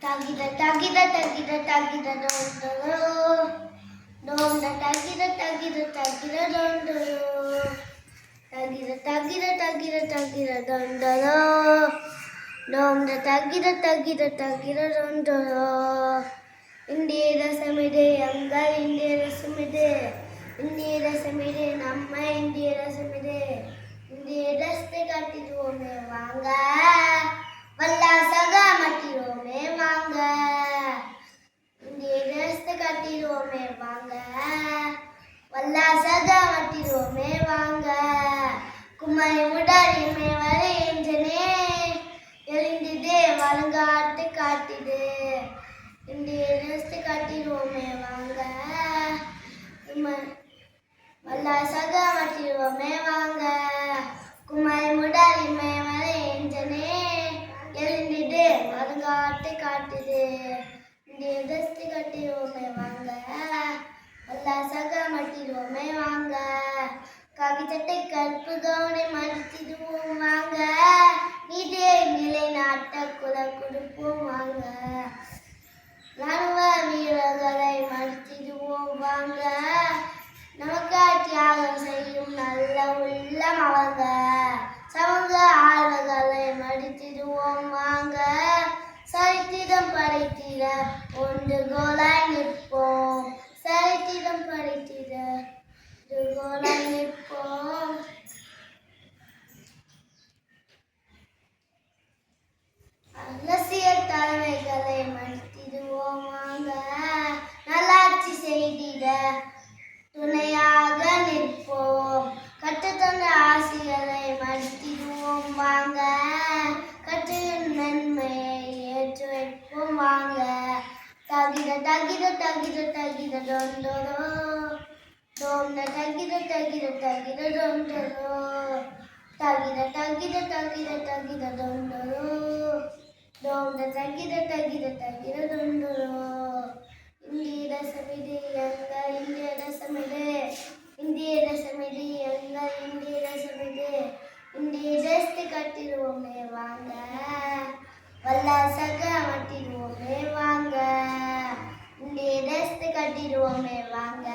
Tagida tagida tagida tagida don don da tagida tagida tagida don tagida tagida tagida tagida don don da tagida tagida tagida don Indiya rasamide anga Indiya rasamide Indiya rasamide namma Indiya rasamide Indiya raste kattidume vanga Vallasaga mattidume vanga Indiya raste kattidume vanga Vallasaga mattidume vanga Kumai mudari me vare enjane elindide valungaattu kattide Indiya raste kattidume vanga Vallasaga mattidume vanga Kumai mudari me vare enjane elindide valungaattu kattide Indiya raste kattidume vanga Vallasaga mattidume vanga Kaki chatte karpu gaune madithidum vanga Nide nilai natta kula kudupum vanga Ranuva veeragalai madithidum vanga Namakka தியாகம் செய்யும் நல்ல உள்ளம் அவங்க சமூக ஆர்வங்களை மடித்திடுவோம் வாங்க சரித்திரம் படைத்திட ஒன்றுகோலாய் நிற்போம் சரித்திரம் படைத்திட ஒன்றுகோலாய் நிற்போம் அரசியல் தலைமைகளை மடித்திடுவோம் வாங்க நல்லாட்சி செய்திட துணையாக நிற்போம் கற்றுத்தந்த ஆசிகளை மடித்திடுவோம் வாங்க கற்றின் நன்மையை ஏற்று வைப்போம் வாங்க தகிட தகிட தகிட தகிட தொண்டரோ தோண்ட தகிட தகிட தகிட தொண்டரோ தகிட தகிட தகிட தகிட தொண்டரோ தோண்ட தகிட தகிட தகிட தொண்டரோ Indiya rasamide anga Indiya rasamide Indiya rasamide anga Indiya rasamide Indiya raste kattidume vanga Vallasaga mattidume vanga Indiya raste kattidume vanga